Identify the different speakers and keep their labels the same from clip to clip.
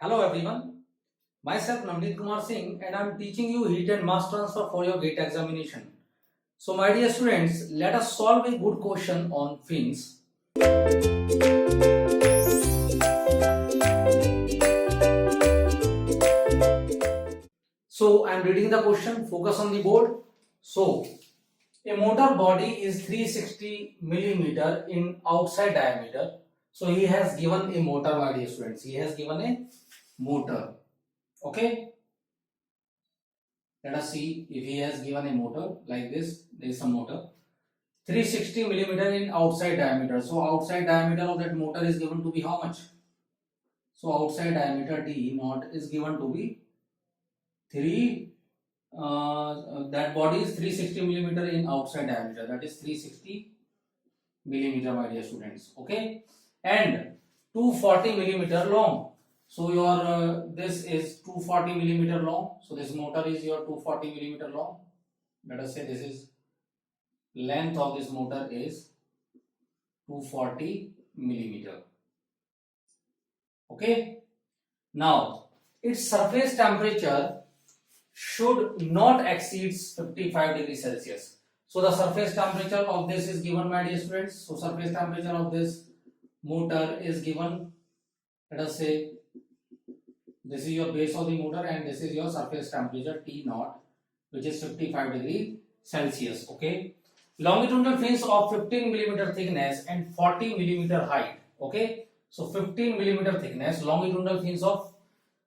Speaker 1: Hello everyone, myself Navneet Kumar Singh and I am teaching you heat and mass transfer for your GATE examination. So my dear students, let us solve a good question on fins. So I am reading the question, focus on the board. So a motor body is 360 millimeter in outside diameter. So he has given a motor, my dear students, he has given a motor. Okay. Let us see if he has given a motor like this. There is some motor 360 millimeter in outside diameter. So outside diameter of that motor is given to be how much? So outside diameter D naught is given to be 3. That body is 360 millimeter in outside diameter. That is 360 millimeter, my dear students. Okay, and 240 millimeter long. So your this is 240 millimeter long. So this motor is your 240 millimeter long. Let us say this is length of this motor is 240 millimeter. Okay. Now its surface temperature should not exceed 55 degrees Celsius. So the surface temperature of this is given, my dear students. So surface temperature of this motor is given. Let us say this is your base of the motor and this is your surface temperature T naught, which is 55 degree Celsius. Okay. Longitudinal fins of 15 millimeter thickness and 40 millimeter height. Okay. So 15 millimeter thickness, longitudinal fins of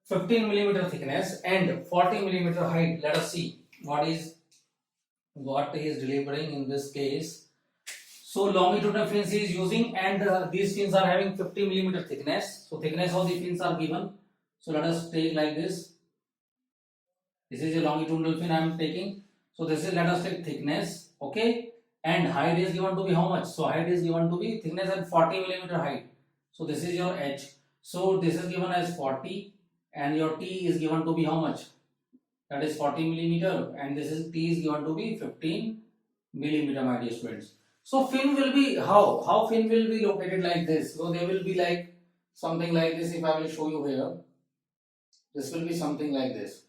Speaker 1: 15 millimeter thickness and 40 millimeter height. Let us see what he is delivering in this case. So longitudinal fins he is using and these fins are having 50 millimeter thickness. So thickness of the fins are given. So let us take like this. This is a longitudinal fin I am taking. So this is, let us take thickness. Okay. And height is given to be how much? So height is given to be thickness and 40 millimeter height. So this is your H. So this is given as 40 and your T is given to be how much? That is 40 millimeter and this is T is given to be 15 millimeter, my dear students. So fin will be how? How fin will be located like this? So they will be like something like this. If I will show you here, this will be something like this.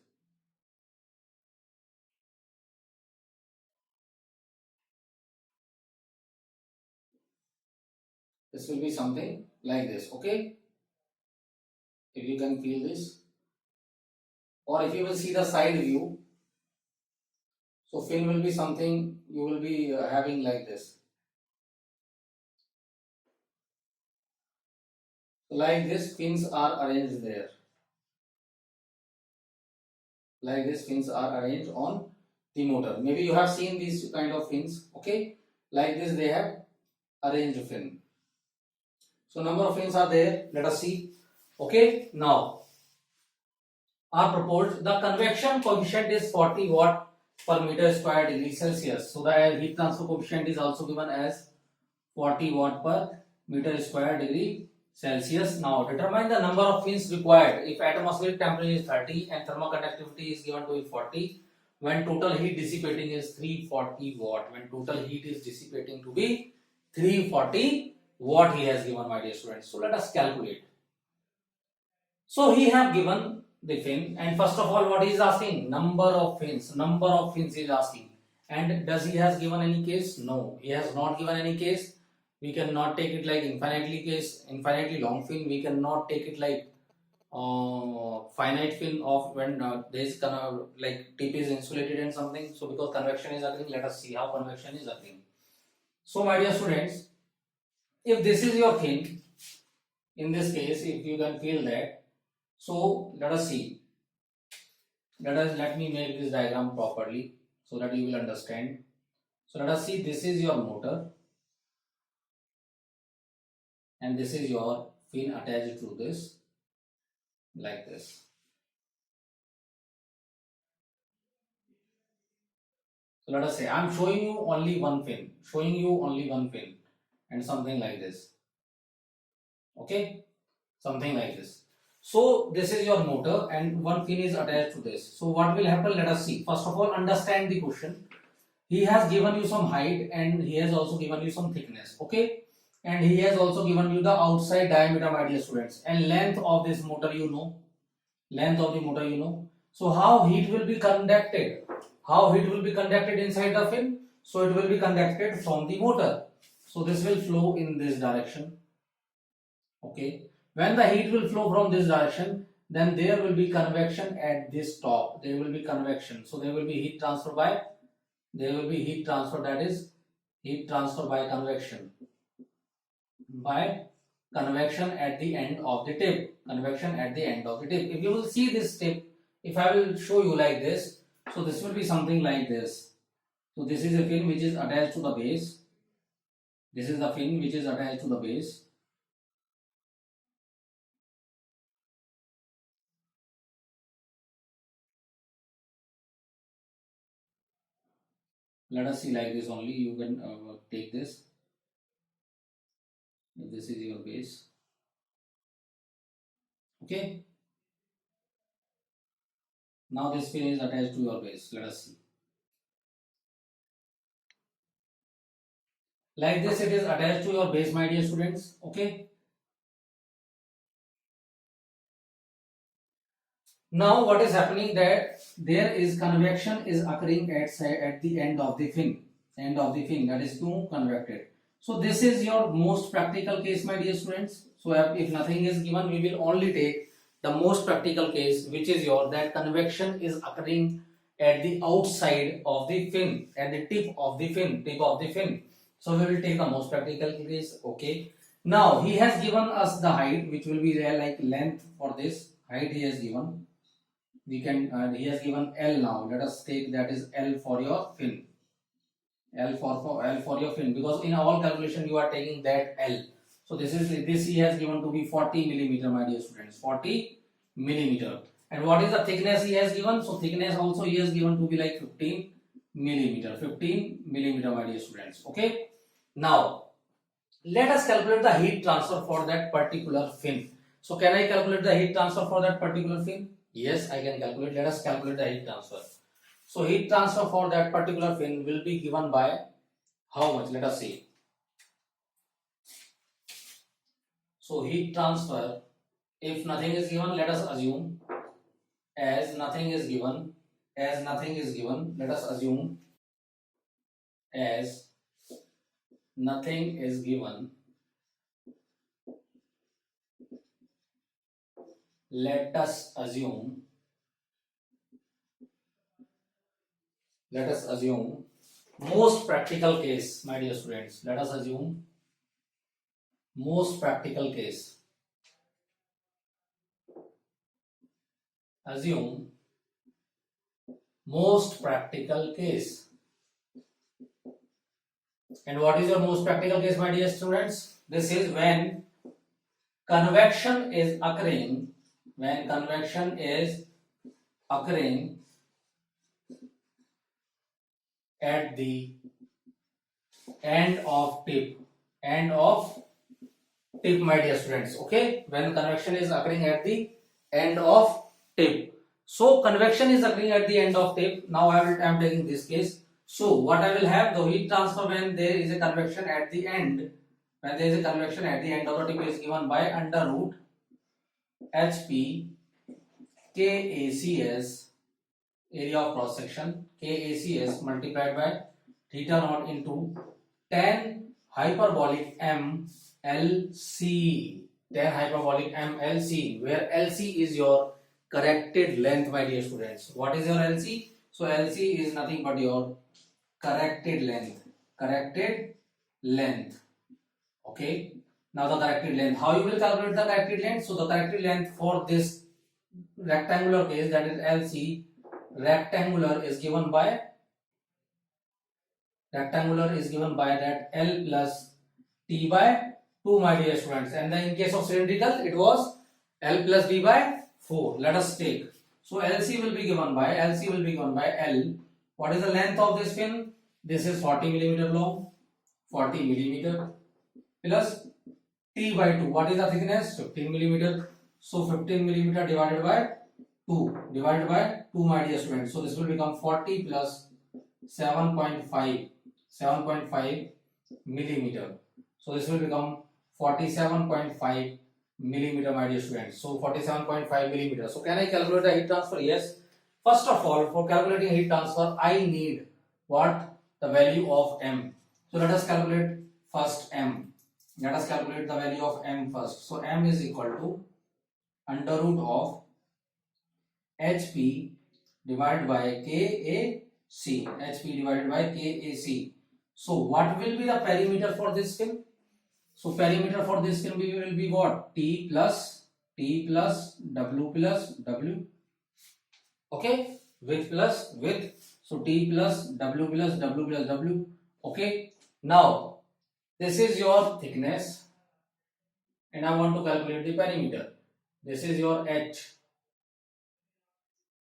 Speaker 1: This will be something like this. Okay. If you can feel this. Or if you will see the side view, so fin will be something you will be having like this. So like this fins are arranged there. Like this fins are arranged on the motor. Maybe you have seen these kind of fins. Okay. Like this they have arranged fin. So number of fins are there. Let us see. Okay. Now are proposed. The convection coefficient is 40 watt per meter square degree Celsius. So the heat transfer coefficient is also given as 40 watt per meter square degree Celsius. Now determine the number of fins required if atmospheric temperature is 30 and thermal conductivity is given to be 40 when total heat dissipating is 340 watt. When total heat is dissipating to be 340 watt he has given, my dear students. So let us calculate. So he have given the fin and first of all what he is asking? Number of fins. Number of fins he is asking. And does he has given any case? No, he has not given any case. We cannot take it like infinitely long fin. We cannot take it like finite fin of when there is like tip is insulated and something. So because convection is occurring, let us see how convection is occurring. So my dear students, if this is your fin, in this case, if you can feel that, so let us see. Let me make this diagram properly so that you will understand. So let us see, this is your motor and this is your fin attached to this like this. So let us say I am showing you only one fin, and something like this. Okay, something like this. So this is your motor and one fin is attached to this. So what will happen? Let us see. First of all, understand the question. He has given you some height and he has also given you some thickness. Okay, and he has also given you the outside diameter, my dear students, and length of this motor you know. length of the motor you know. So how heat will be conducted? How heat will be conducted inside the fin? So it will be conducted from the motor. So this will flow in this direction. Okay. When the heat will flow from this direction, then there will be convection at this top. There will be convection. So there will be heat transfer by, that is heat transfer by convection. By convection at the end of the tip. Convection at the end of the tip. If you will see this tip, if I will show you like this, so this will be something like this. So this is a fin which is attached to the base. This is the fin which is attached to the base. Let us see like this only. You can take this. This is your base. Okay. Now this fin is attached to your base. Let us see. Like this it is attached to your base, my dear students. Okay. Now what is happening that there is convection is occurring at the end of the fin. End of the fin, that is too convected. So this is your most practical case, my dear students. So if nothing is given, we will only take the most practical case, which is your that convection is occurring at the outside of the fin, at the tip of the fin. So we will take the most practical case. Okay. Now he has given us the height, which will be there like length for this height he has given. We can he has given L now. Let us take that is L for your fin. L for your fin, because in all calculation you are taking that L. So this he has given to be 40 millimeter, my dear students. 40 millimeter. And what is the thickness he has given? So thickness also he has given to be like 15 millimeter. 15 millimeter, my dear students. Okay. Now let us calculate the heat transfer for that particular fin. So can I calculate the heat transfer for that particular fin? Yes, I can calculate. Let us calculate the heat transfer. So heat transfer for that particular fin will be given by how much? Let us see. So heat transfer, if nothing is given, let us assume as nothing is given, let us assume as nothing is given, let us assume most practical case, my dear students. Let us assume most practical case. Assume most practical case. And what is your most practical case, my dear students? This is when convection is occurring, at the end of tip, my dear students. Okay, when convection is occurring at the end of tip. So convection is occurring at the end of tip. Now I am taking this case. So what I will have, the heat transfer when there is a convection at the end, of the tip is given by under root HP KACS, area of cross section, KACS multiplied by theta naught into tan hyperbolic MLC, where LC is your corrected length, my dear students. What is your LC? So LC is nothing but your corrected length. Okay. Now the corrected length. How you will calculate the corrected length? So the corrected length for this rectangular case, that is LC, rectangular is given by that L plus T by 2, my dear students. And then in case of cylindrical, it was L plus D by 4. Let us take. So LC will be given by L. What is the length of this fin? This is 40 millimeter long. 40 millimeter plus T by 2. What is the thickness? 15 millimeter. So 15 millimeter divided by 2, my dear students. So this will become 40 plus 7.5 millimeter. So this will become 47.5 millimeter, my dear students. So 47.5 millimeter. So can I calculate the heat transfer? Yes. First of all, for calculating heat transfer, I need what? The value of m. So let us calculate first m. Let us calculate the value of m first. So m is equal to under root of HP divided by KAC. HP divided by KAC. So what will be the perimeter for this film? So perimeter for this film will be what? T plus W plus W. Okay, width plus width. So T plus W plus W plus W. Okay. Now this is your thickness, and I want to calculate the perimeter. This is your H.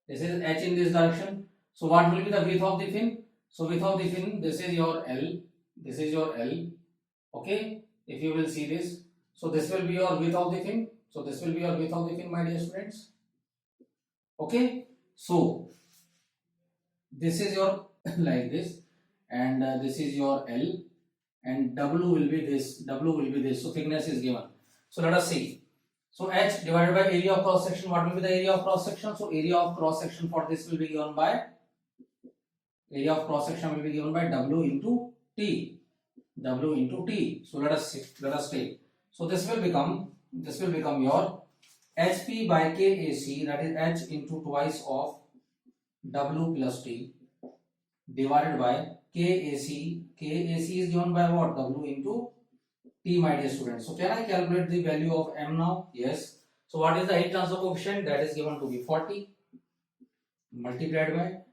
Speaker 1: This is H in this direction. So what will be the width of the fin? So width of the fin, this is your L. This is your L. Okay. If you will see this, so this will be your width of the fin. So this will be your width of the fin, my dear students. Okay. So this is your like this, and this is your L, and W will be this. W will be this. So thickness is given. So let us see. So H divided by area of cross section. What will be the area of cross section? So area of cross section for this will be given by W into T. W into T. So let us take. So this will become your HP by KAC, that is H into twice of W plus T divided by KAC. KAC is given by what? W into T, my dear students. So can I calculate the value of M now? Yes. So what is the heat transfer coefficient? That is given to be 40 multiplied by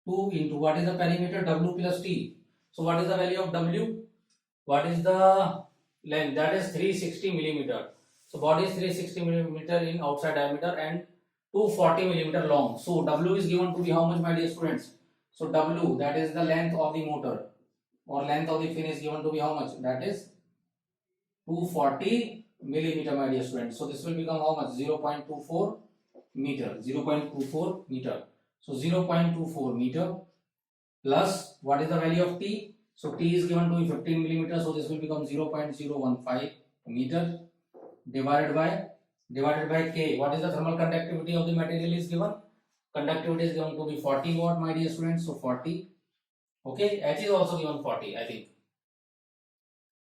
Speaker 1: 2 into what is the perimeter? W plus T. So what is the value of W? What is the length? That is 360 millimeter. So body is 360 millimeter in outside diameter and 240 millimeter long. So W is given to be how much, my dear students? So W, that is the length of the motor, or length of the fin, is given to be how much? That is 240 millimeter, my dear students. So this will become how much? 0.24 meter. 0.24 meter. So 0.24 meter plus what is the value of T? So T is given to be 15 millimeter. So this will become 0.015 meter divided by K. What is the thermal conductivity of the material is given? Conductivity is given to be 40 watt, my dear students. So 40. Okay. H is also given 40, I think.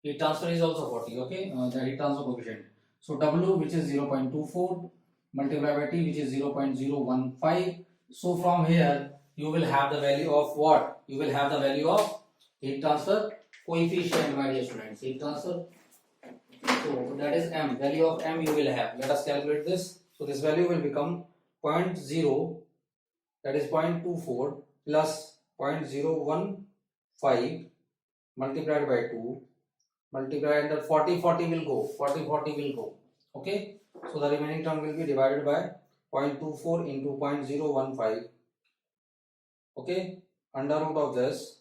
Speaker 1: Heat transfer is also 40. Okay. The heat transfer coefficient. So W, which is 0.24 multiplied by T, which is 0.015. So from here you will have the value of what? You will have the value of heat transfer coefficient, my dear students. Heat transfer. So that is M. Value of M you will have. Let us calculate this. So this value will become 0.0, that is 0.24 plus 0.015 multiplied by 2 multiplied under 40 will go. 40 will go. Okay. So the remaining term will be divided by 0.24 into 0.015. Okay. Under root of this.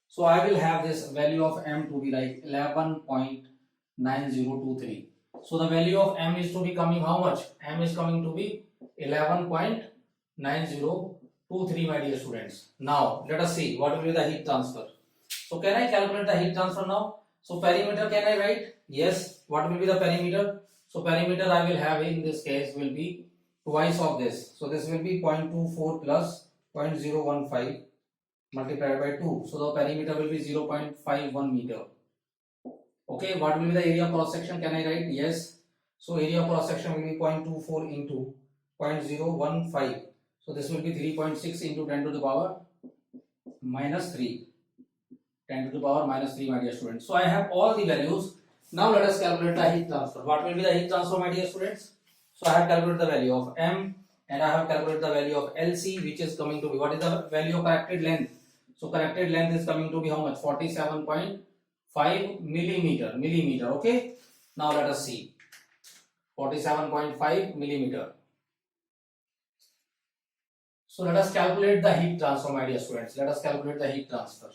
Speaker 1: So I will have this value of M to be like 11.9023. So the value of M is to be coming how much? M is coming to be 11.9023, my dear students. Now let us see what will be the heat transfer. So can I calculate the heat transfer now? So perimeter can I write? Yes. What will be the perimeter? So perimeter I will have in this case will be twice of this. So this will be 0.24 plus 0.015 multiplied by 2. So the perimeter will be 0.51 meter. Okay, what will be the area cross section? Can I write? Yes. So area cross section will be 0.24 into 0.015. So this will be 3.6 into 10 to the power minus 3. 10 to the power minus 3, my dear students. So I have all the values. Now let us calculate the heat transfer. What will be the heat transfer, my dear students? So I have calculated the value of M, and I have calculated the value of LC, which is coming to be, what is the value of corrected length? So corrected length is coming to be how much? 47.5 millimeter. Okay. Now let us see. 47.5 millimeter. So let us calculate the heat transfer, my dear students. Let us calculate the heat transfer.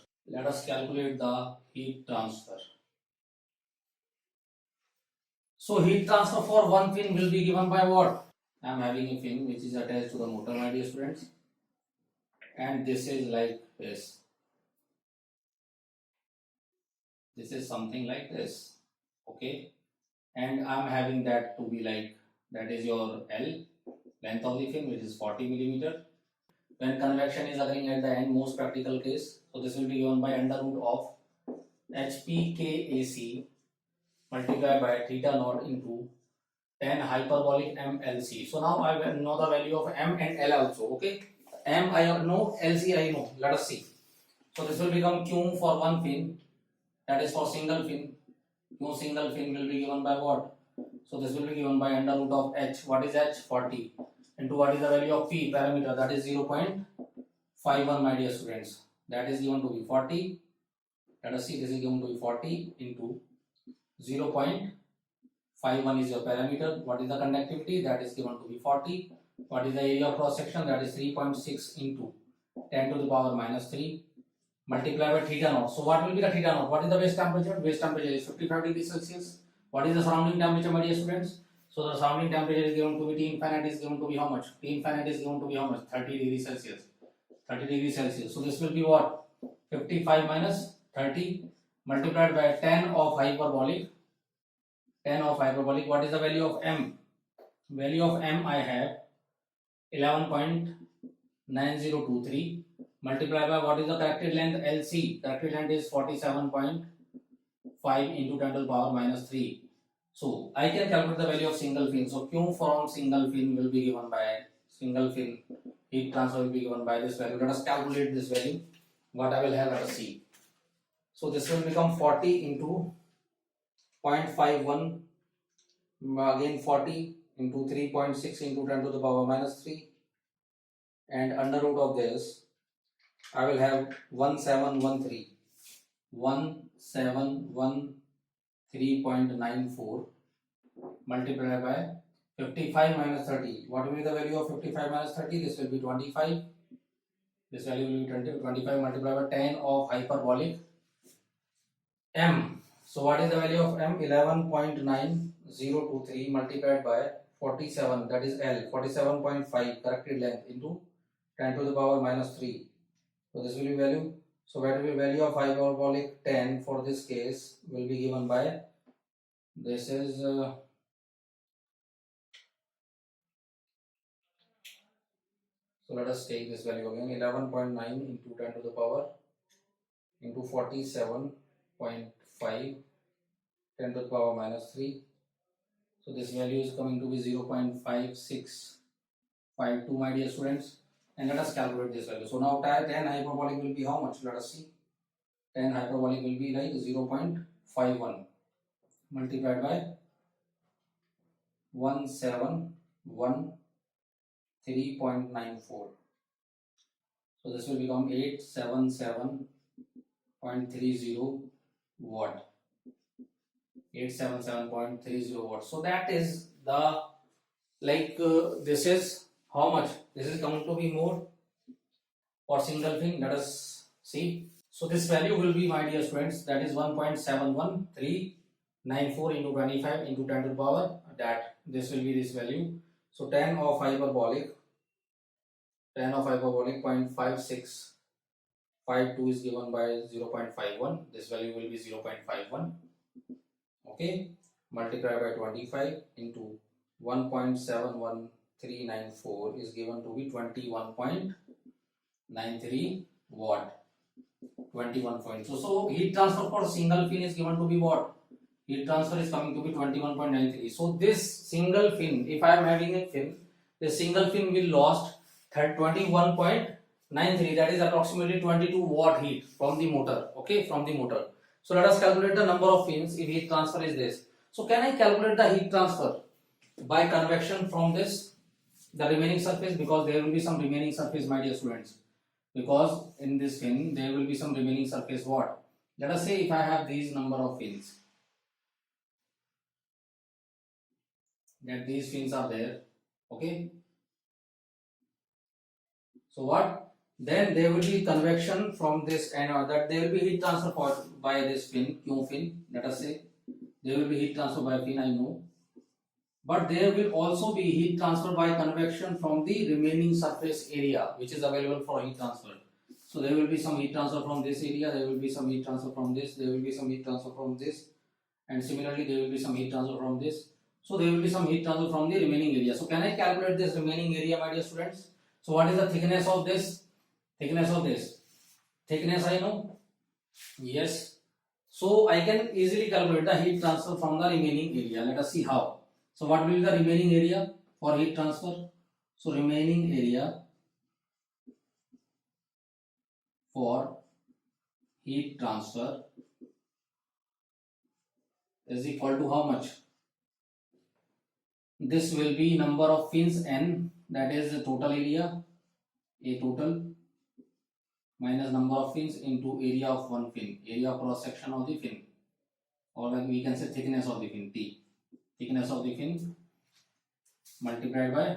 Speaker 1: So heat transfer for one fin will be given by what? I am having a fin which is attached to the motor, my dear students, and this is like this. This is something like this. Okay. and I'm having that to be like, that is your L, length of the fin, which is 40 millimeter. When convection is occurring at the end, most practical case, so this will be given by under root of HPKAC multiplied by theta naught into 10 hyperbolic MLC. So now I will know the value of M and L also. Okay, M I know, LC I know. Let us see. So this will become Q for one fin, that is for single fin. Q single fin will be given by what? So this will be given by under root of H. What is H? 40 into what is the value of P parameter, that is 0.51, my dear students. That is given to be 40. Let us see, this is given to be 40 into 0.51 is your parameter. What is the conductivity? That is given to be 40. What is the area of cross section? That is 3.6 into 10 to the power minus 3 multiplied by theta naught. So what will be the theta naught? What is the base temperature? Base temperature is 55 degrees Celsius. What is the surrounding temperature, my dear students? So the surrounding temperature is given to be, T infinite is given to be how much? T infinite is given to be how much? 30 degrees Celsius. 30 degrees Celsius. So this will be what? 55 minus 30 multiplied by 10 of hyperbolic. 10 of hyperbolic. What is the value of M? Value of M I have 11.9023 multiplied by what is the corrected length? LC. Corrected length is 47.5 into 10 to the power minus 3. So I can calculate the value of single fin. So Q from single fin will be given by single fin. Heat transfer will be given by this value. Let us calculate this value. What I will have, let us see. So this will become 40 into 0.51, again 40 into 3.6 into 10 to the power minus 3, and under root of this I will have 1713.94 multiplied by 55 minus 30. What will be the value of 55 minus 30? This will be 25. This value will be 25 multiplied by 10 of hyperbolic M. So what is the value of M? 11.9023 multiplied by 47, that is L, 47.5 corrected length into 10 to the power minus 3. So this will be value. So what will be value of hyperbolic 10 for this case will be given by, this is so let us take this value again, 11.9 into 10 to the power into 47.5 10 to the power minus 3. So this value is coming to be 0.5652, my dear students. And let us calculate this value. So now 10 hyperbolic will be how much? Let us see. 10 hyperbolic will be like 0.51 multiplied by 1713.94. So this will become 877.30 watt. 877.30 watts. So that is the this is how much? This is going to be more for single fin. Let us see. So this value will be, my dear students, that is 1.71394 into 25 into 10 to the power, that this will be this value. So 10 of hyperbolic 0.5652 is given by 0.51. This value will be 0.51. Okay, multiplied by 25 into 1.71394 is given to be 21.93 watt. 21 point. So heat transfer for single fin is given to be what? Heat transfer is coming to be 21.93. So this single fin, if I am having a fin, the single fin will lost 21.93, that is approximately 22 watt heat from the motor. Okay, from the motor. So let us calculate the number of fins if heat transfer is this. So can I calculate the heat transfer by convection from this, the remaining surface, because there will be some remaining surface, my dear students. Because in this fin there will be some remaining surface. What? Let us say if I have these number of fins, that these fins are there. Okay. So what? Then there will be convection from this, and that there will be heat transfer by this fin, Q fin. Let us say there will be heat transfer by fin, I know. But there will also be heat transfer by convection from the remaining surface area which is available for heat transfer. So there will be some heat transfer from this area, there will be some heat transfer from this, there will be some heat transfer from this, and similarly there will be some heat transfer from this. So there will be some heat transfer from the remaining area. So can I calculate this remaining area, my dear students? So what is the thickness of this? Thickness I know. Yes. So I can easily calculate the heat transfer from the remaining area. Let us see how. So what will be the remaining area for heat transfer? So remaining area for heat transfer is equal to how much? This will be number of fins n, that is the total area, A total, minus number of fins into area of one fin, area cross section of the fin, or like we can say thickness of the fin, T. Thickness of the fin multiplied by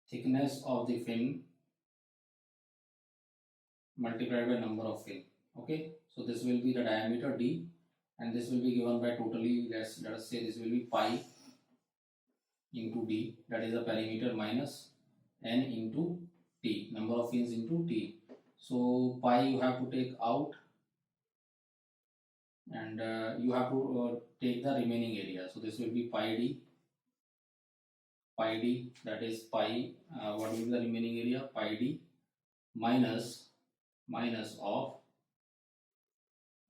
Speaker 1: thickness of the fin multiplied by number of fin. Okay, so this will be the diameter D, and this will be given by totally, let us say this will be pi into D, that is the perimeter, minus n into T, number of fins into T. So pi you have to take out, and you have to take the remaining area. So this will be pi D, that is pi, what will be the remaining area? Pi D minus of,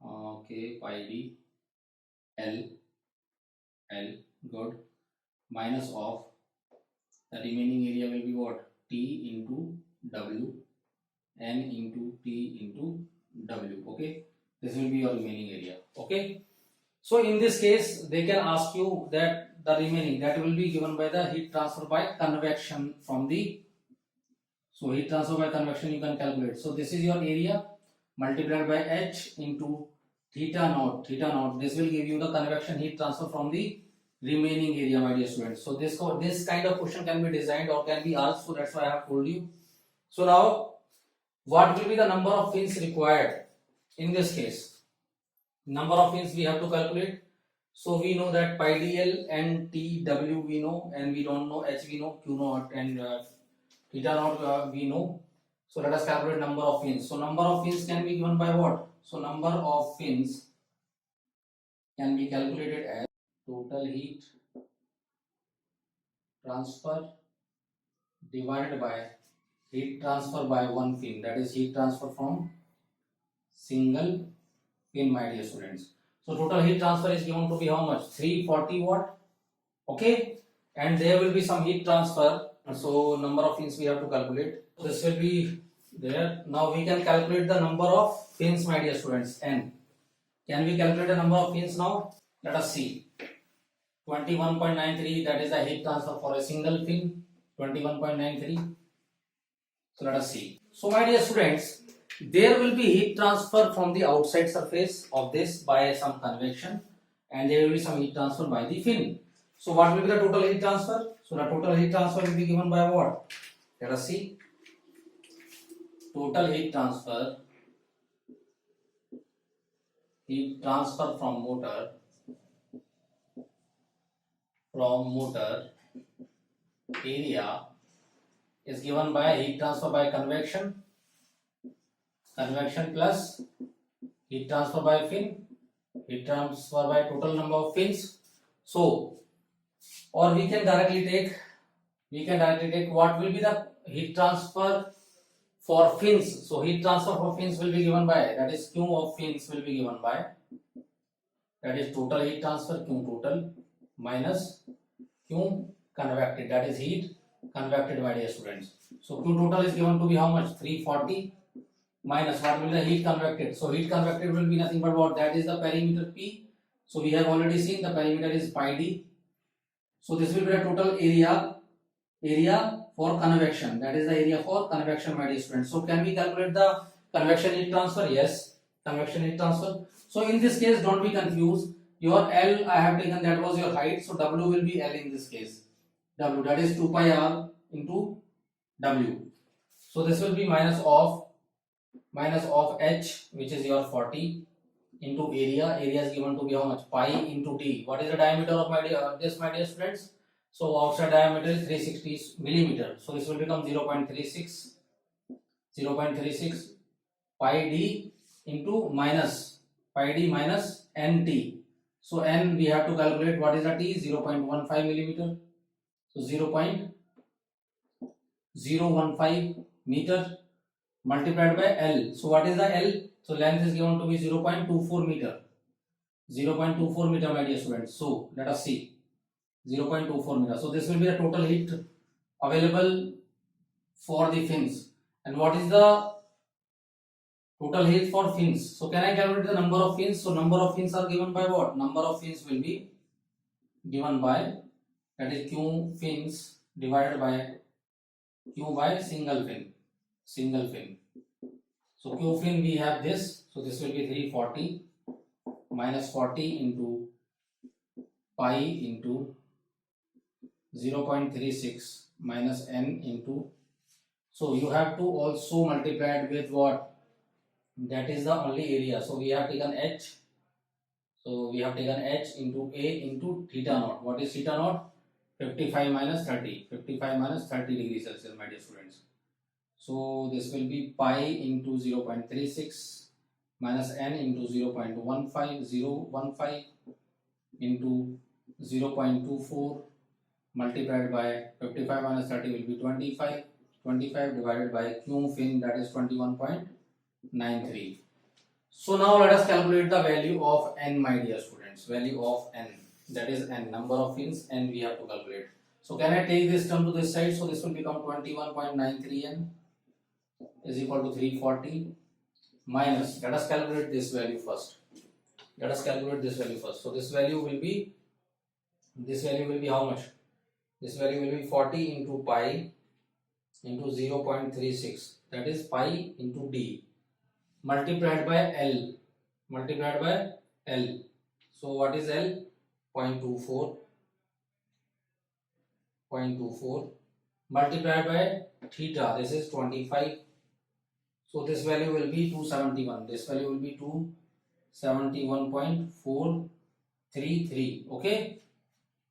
Speaker 1: okay, pi D L, good, minus of the remaining area will be what? T into W, n into T into W. Okay, this will be your remaining area. Okay, so in this case they can ask you that the remaining, that will be given by the heat transfer by convection from the, so heat transfer by convection you can calculate. So this is your area multiplied by H into theta naught. This will give you the convection heat transfer from the remaining area, my dear students. So this kind of question can be designed or can be asked, so that's why I have told you. So now what will be the number of fins required in this case? Number of fins we have to calculate. So we know that pi dl and T W we know, and we don't know H we know, Q naught and theta naught we know. So let us calculate number of fins. So number of fins can be given by what? So number of fins can be calculated as total heat transfer divided by heat transfer by one fin, that is heat transfer from single fin, my dear students. So total heat transfer is given to be how much? 340 watt. Okay, and there will be some heat transfer, so number of fins we have to calculate. This will be there. Now we can calculate the number of fins, my dear students, n. Can we calculate the number of fins now? Let us see. 21.93, that is the heat transfer for a single fin, 21.93. So let us see. So my dear students, there will be heat transfer from the outside surface of this by some convection, and there will be some heat transfer by the fin. So what will be the total heat transfer? So the total heat transfer will be given by what? Let us see. Total heat transfer from motor area is given by heat transfer by convection plus heat transfer by fin, heat transfer by total number of fins. So, or we can directly take what will be the heat transfer for fins. So heat transfer for fins will be given by, that is Q of fins will be given by, that is total heat transfer Q total minus Q convected, that is heat convected, my dear students. So Q total is given to be how much? 340 minus what will be the heat convected. So heat convected will be nothing but what? That is the perimeter P. So we have already seen the perimeter is pi d. So this will be the total area for convection. That is the area for convection, my dear students. So can we calculate the convection heat transfer? Yes, convection heat transfer. So in this case, don't be confused. Your L I have taken, that was your height. So W will be L in this case. W, that is 2 pi R into W. So this will be minus of H, which is your 40 into area. Area is given to be how much? Pi into D. What is the diameter of my dear students? So outside diameter is 360 millimeter. So this will become 0.36 pi D into minus pi D minus NT. So n we have to calculate. What is the t? 0.15 millimeter. So 0.015 meter multiplied by L. So what is the L? So length is given to be 0.24 meter. 0.24 meter, my dear students. So let us see. 0.24 meter. So this will be the total heat available for the fins. And what is the total heat for fins? So can I calculate the number of fins? So number of fins are given by what? Number of fins will be given by, that is Q fins divided by Q by single fin. Single fin. So Q fin we have this. So this will be 340 minus 40 into pi into 0.36 minus n into. So you have to also multiply it with what? That is the only area. So we have taken h. So we have taken h into a into theta naught. What is theta naught? 55 minus 30. 55 minus 30 degrees Celsius, my dear students. So this will be pi into 0.36 minus n into 0.15 into 0.24 multiplied by 55 minus 30 will be 25. 25 divided by Q fin, that is 21.93. So now let us calculate the value of n, my dear students. Value of n, that is n, number of fins, n we have to calculate. So can I take this term to this side? So this will become 21.93 n is equal to 340 minus, let us calculate this value first. Let us calculate this value first. So this value will be how much? This value will be 40 into pi into 0.36, that is pi into d multiplied by L. Multiplied by L. So what is L? 0.24. 0.24 multiplied by theta, this is 25. So this value will be 271. This value will be 271.433. Okay.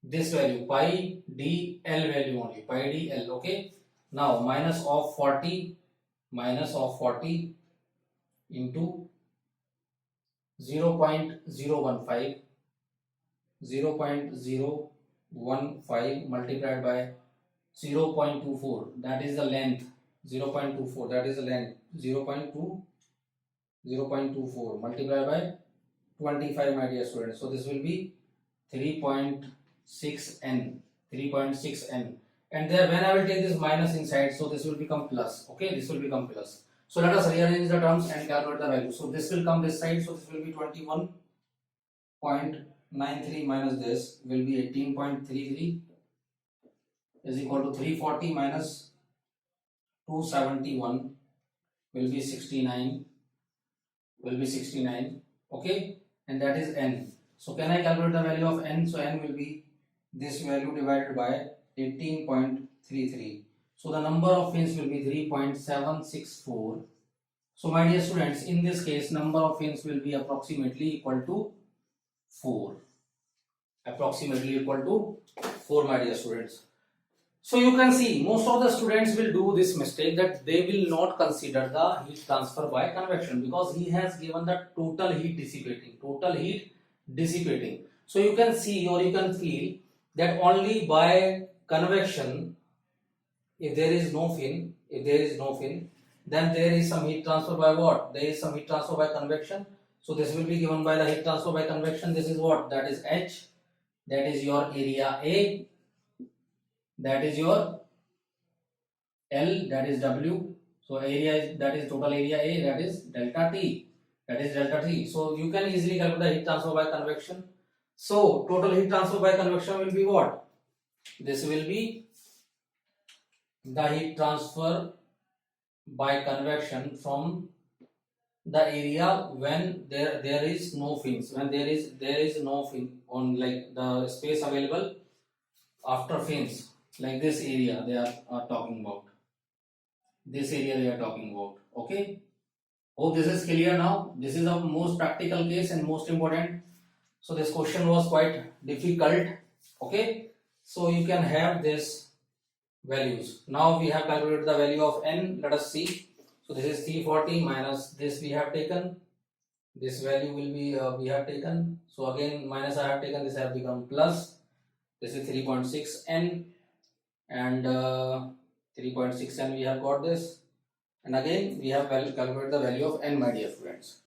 Speaker 1: This value pi d L value only. Pi d L. Okay. Now minus of 40 into 0.015 multiplied by 0.24, that is the length. 0.24, that is the length. 0.24 multiplied by 25, my dear students. So this will be 3.6 n. 3.6 n. And there when I will take this minus inside, so this will become plus. Okay, this will become plus. So let us rearrange the terms and calculate the value. So this will come this side, so this will be 21.93 minus this will be 18.33 is equal to 340 minus 271 will be 69. Okay, and that is n. So can I calculate the value of n? So n will be this value divided by 18.33. So the number of fins will be 3.764. So my dear students, in this case number of fins will be approximately equal to 4. Approximately equal to 4, my dear students. So you can see most of the students will do this mistake, that they will not consider the heat transfer by convection, because he has given the total heat dissipating. So you can see or you can feel that only by convection, if there is no fin, then there is some heat transfer by what? There is some heat transfer by convection. So this will be given by the heat transfer by convection. This is what? That is H. That is your area A. That is your L. That is W. So area is, that is total area A. That is delta T. So you can easily calculate the heat transfer by convection. So total heat transfer by convection will be what? This will be the heat transfer by convection from the area when there is no fins, when there is no fin on, like the space available after fins, like this area they are talking about. Okay, hope this is clear now. This is the most practical case and most important. So this question was quite difficult. Okay, so you can have this values. Now we have calculated the value of n. Let us see. So this is 340 minus this we have taken this value will be we have taken, so again minus I have taken, this have become plus, this is 3.6 n, and 3.6 n we have got this, and again we have calculated the value of n, my dear students.